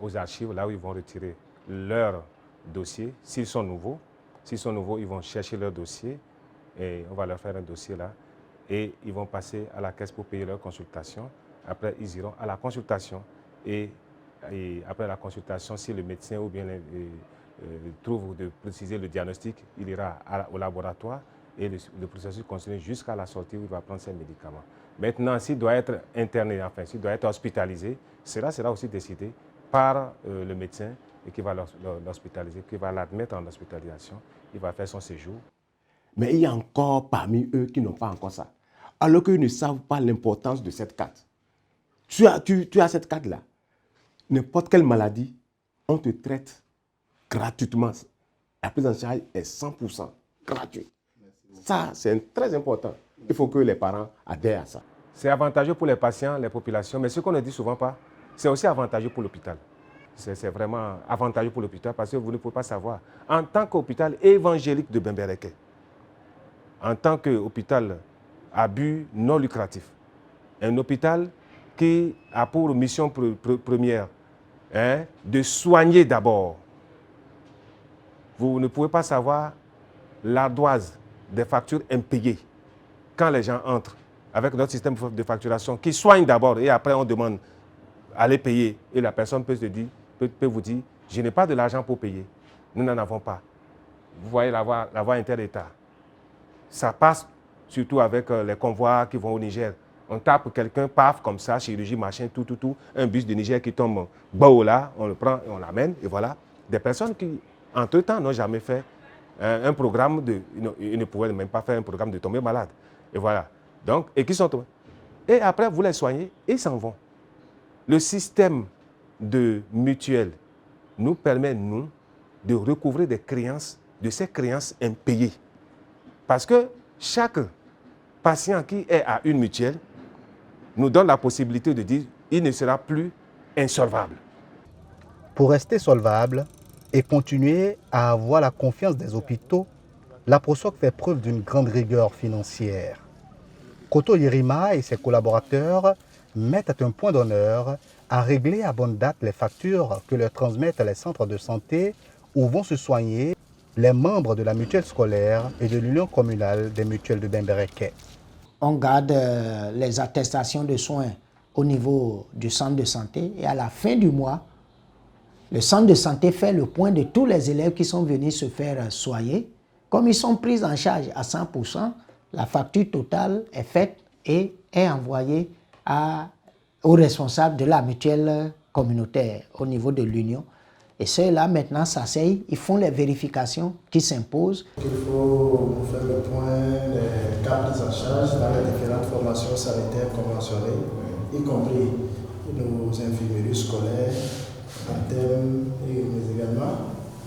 aux archives, là où ils vont retirer leur dossier. S'ils sont nouveaux, ils vont chercher leur dossier et on va leur faire un dossier là. Et ils vont passer à la caisse pour payer leur consultation. Après, ils iront à la consultation. Et après la consultation, si le médecin ou bien trouve de préciser le diagnostic, il ira au laboratoire et le processus continue jusqu'à la sortie où il va prendre ses médicaments. Maintenant, s'il doit être interné, enfin, s'il doit être hospitalisé, cela sera aussi décidé par le médecin et qui va l'hospitaliser, qui va l'admettre en hospitalisation. Il va faire son séjour. Mais il y a encore parmi eux qui n'ont pas encore ça, alors qu'ils ne savent pas l'importance de cette carte. Tu as cette carte-là. N'importe quelle maladie, on te traite gratuitement. La prise en charge est 100% gratuite. Ça, c'est très important. Il faut que les parents adhèrent à ça. C'est avantageux pour les patients, les populations, mais ce qu'on ne dit souvent pas, c'est aussi avantageux pour l'hôpital. C'est vraiment avantageux pour l'hôpital parce que vous ne pouvez pas savoir. En tant qu'hôpital évangélique de Bembereke, en tant qu'hôpital à but non lucratif, un hôpital qui a pour mission première de soigner d'abord. Vous ne pouvez pas savoir l'ardoise des factures impayées quand les gens entrent avec notre système de facturation qui soigne d'abord et après on demande à les payer et la personne peut vous dire je n'ai pas de l'argent pour payer, nous n'en avons pas. Vous voyez la voie inter-État. Ça passe surtout avec les convois qui vont au Niger. On tape quelqu'un, paf, comme ça, chirurgie, machin, tout. Un bus de Niger qui tombe, là, on le prend et on l'amène. Et voilà. Des personnes qui, entre-temps, n'ont jamais fait un programme ils ne pouvaient même pas faire un programme de tomber malade. Et voilà. Donc, et qui sont tombés. Et après, vous les soignez et ils s'en vont. Le système de mutuelle nous permet, nous, de recouvrer des créances, de ces créances impayées. Parce que chaque patient qui est à une mutuelle nous donne la possibilité de dire qu'il ne sera plus insolvable. Pour rester solvable et continuer à avoir la confiance des hôpitaux, la PROSOC fait preuve d'une grande rigueur financière. Koto Yerima et ses collaborateurs mettent un point d'honneur à régler à bonne date les factures que leur transmettent les centres de santé où vont se soigner les membres de la mutuelle scolaire et de l'union communale des mutuelles de Bembereke. On garde les attestations de soins au niveau du centre de santé et à la fin du mois, le centre de santé fait le point de tous les élèves qui sont venus se faire soigner. Comme ils sont pris en charge à 100%, la facture totale est faite et est envoyée aux responsables de la mutuelle communautaire au niveau de l'union. Et ceux-là, maintenant, s'asseyent, ils font les vérifications qui s'imposent. Il faut faire le point des cas pris en charge dans les différentes formations sanitaires conventionnelles, y compris nos infirmeries scolaires, mais également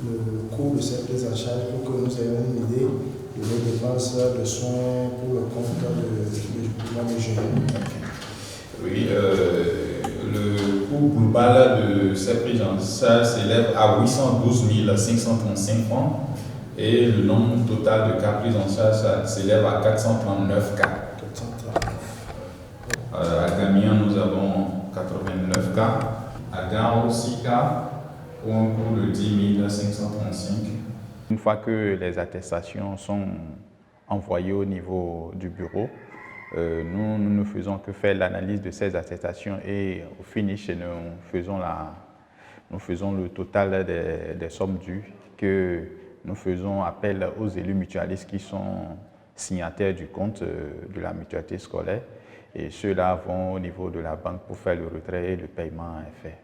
le coût de ces prises en charge pour que nous ayons une idée des dépenses de soins pour le compte du mois de juillet. Oui, le coût global de ces prises en charge s'élève à 812 535 francs et le nombre total de cas pris en charge s'élève à 439 cas. À Gamia, nous avons 89 cas. À Gao, 6 cas pour un coût de 10 535. Une fois que les attestations sont envoyées au niveau du bureau, nous ne faisons que faire l'analyse de ces attestations et au finish, nous faisons le total des sommes dues que nous faisons appel aux élus mutualistes qui sont signataires du compte de la mutualité scolaire et ceux-là vont au niveau de la banque pour faire le retrait et le paiement est fait.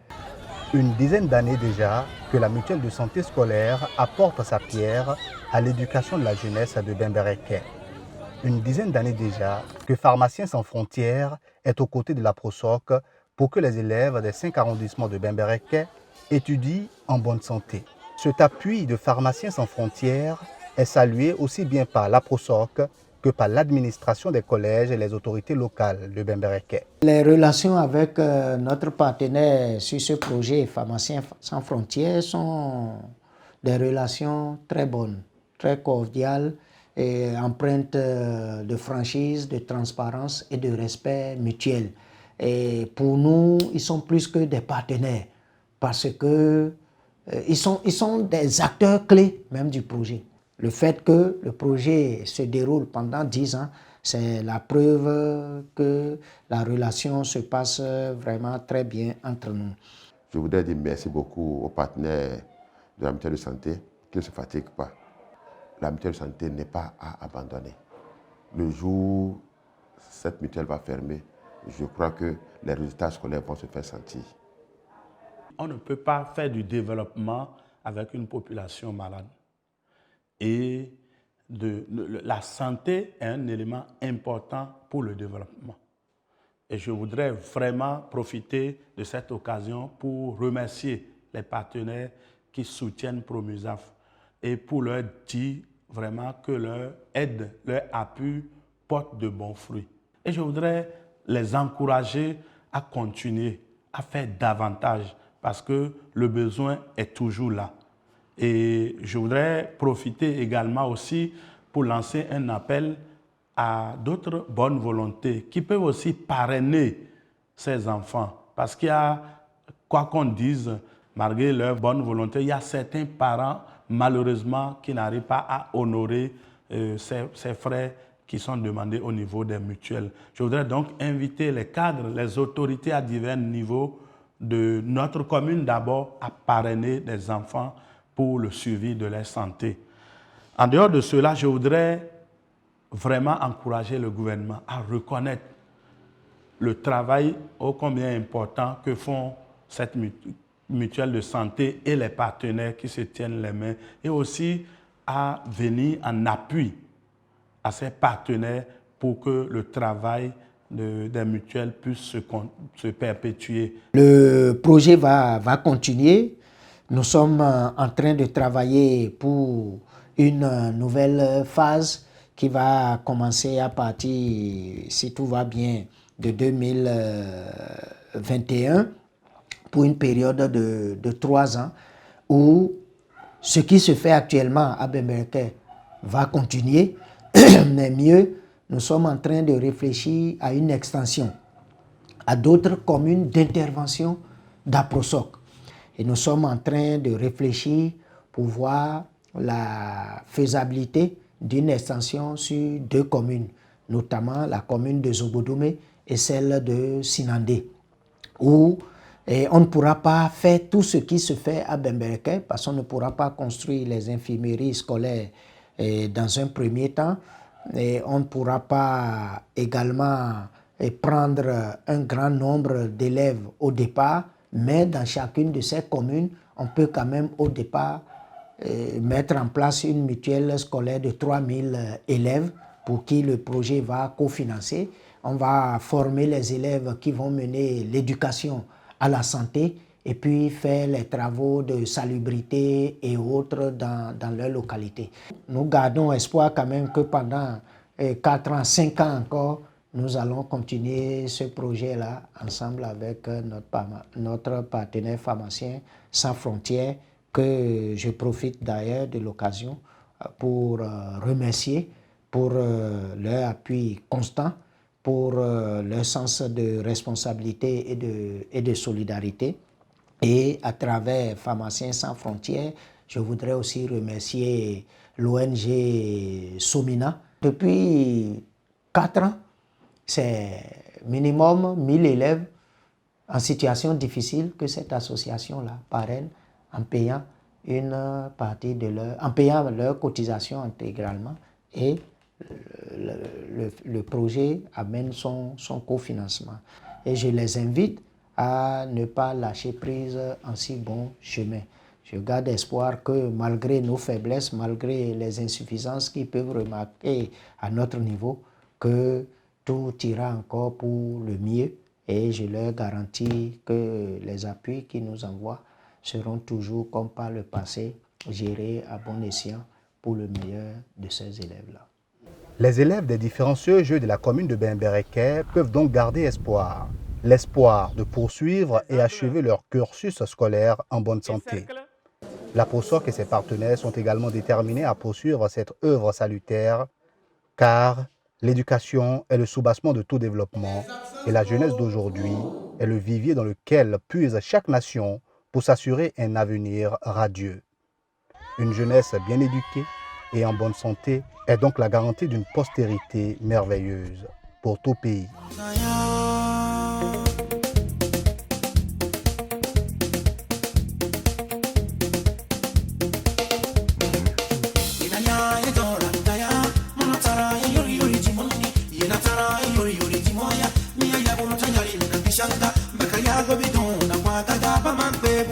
Une dizaine d'années déjà que la mutuelle de santé scolaire apporte sa pierre à l'éducation de la jeunesse de Bembereke. Une dizaine d'années déjà que Pharmaciens sans frontières est aux côtés de la PROSOC pour que les élèves des 5 arrondissements de Bembereke étudient en bonne santé. Cet appui de Pharmaciens sans frontières est salué aussi bien par la PROSOC que par l'administration des collèges et les autorités locales de Bembereke. Les relations avec notre partenaire sur ce projet Pharmaciens sans frontières sont des relations très bonnes, très cordiales et empreintes de franchise, de transparence et de respect mutuel. Et pour nous, ils sont plus que des partenaires parce que ils sont des acteurs clés même du projet. Le fait que le projet se déroule pendant 10 ans, c'est la preuve que la relation se passe vraiment très bien entre nous. Je voudrais dire merci beaucoup aux partenaires de la mutuelle de santé qui ne se fatiguent pas. La mutuelle de santé n'est pas à abandonner. Le jour où cette mutuelle va fermer, je crois que les résultats scolaires vont se faire sentir. On ne peut pas faire du développement avec une population malade. Et la santé est un élément important pour le développement. Et je voudrais vraiment profiter de cette occasion pour remercier les partenaires qui soutiennent Promusaf et pour leur dire vraiment que leur aide, leur appui porte de bons fruits. Et je voudrais les encourager à continuer, à faire davantage parce que le besoin est toujours là. Et je voudrais profiter également aussi pour lancer un appel à d'autres bonnes volontés qui peuvent aussi parrainer ces enfants. Parce qu'il y a, quoi qu'on dise, malgré leur bonne volonté, il y a certains parents, malheureusement, qui n'arrivent pas à honorer ces frais qui sont demandés au niveau des mutuelles. Je voudrais donc inviter les cadres, les autorités à divers niveaux de notre commune d'abord à parrainer des enfants pour le suivi de leur santé. En dehors de cela, je voudrais vraiment encourager le gouvernement à reconnaître le travail ô combien important que font cette mutuelle de santé et les partenaires qui se tiennent les mains et aussi à venir en appui à ces partenaires pour que le travail des mutuelles puisse se perpétuer. Le projet va continuer. Nous sommes en train de travailler pour une nouvelle phase qui va commencer à partir, si tout va bien, de 2021 pour une période de 3 ans où ce qui se fait actuellement à Bembereke va continuer, mais mieux, nous sommes en train de réfléchir à une extension à d'autres communes d'intervention d'APROSOC. Et nous sommes en train de réfléchir pour voir la faisabilité d'une extension sur 2 communes, notamment la commune de Zobodoumé et celle de Sinandé, où on ne pourra pas faire tout ce qui se fait à Bembereke parce qu'on ne pourra pas construire les infirmeries scolaires dans un premier temps, et on ne pourra pas également prendre un grand nombre d'élèves au départ, mais dans chacune de ces communes, on peut quand même au départ mettre en place une mutuelle scolaire de 3000 élèves pour qui le projet va cofinancer. On va former les élèves qui vont mener l'éducation à la santé et puis faire les travaux de salubrité et autres dans leur localité. Nous gardons espoir quand même que pendant 4 ans, 5 ans encore, nous allons continuer ce projet-là ensemble avec notre partenaire pharmacien Sans Frontières, que je profite d'ailleurs de l'occasion pour remercier pour leur appui constant, pour leur sens de responsabilité et de solidarité. Et à travers Pharmaciens Sans Frontières, je voudrais aussi remercier l'ONG Somina. Depuis 4 ans, c'est minimum 1000 élèves en situation difficile que cette association-là parraine en payant une partie de leur cotisation intégralement, et le projet amène son cofinancement. Et je les invite à ne pas lâcher prise en si bon chemin. Je garde espoir que malgré nos faiblesses, malgré les insuffisances qu'ils peuvent remarquer à notre niveau, que tout ira encore pour le mieux, et je leur garantis que les appuis qu'ils nous envoient seront toujours, comme par le passé, gérés à bon escient pour le meilleur de ces élèves-là. Les élèves des différents CEG de la commune de Bembereke peuvent donc garder espoir. L'espoir de poursuivre et achever leur cursus scolaire en bonne santé. La POSOC et ses partenaires sont également déterminés à poursuivre cette œuvre salutaire, car l'éducation est le soubassement de tout développement et la jeunesse d'aujourd'hui est le vivier dans lequel puise chaque nation pour s'assurer un avenir radieux. Une jeunesse bien éduquée et en bonne santé est donc la garantie d'une postérité merveilleuse pour tout pays. Shanga, Bakaya, Gobidon, Nawata, Baman, Puri,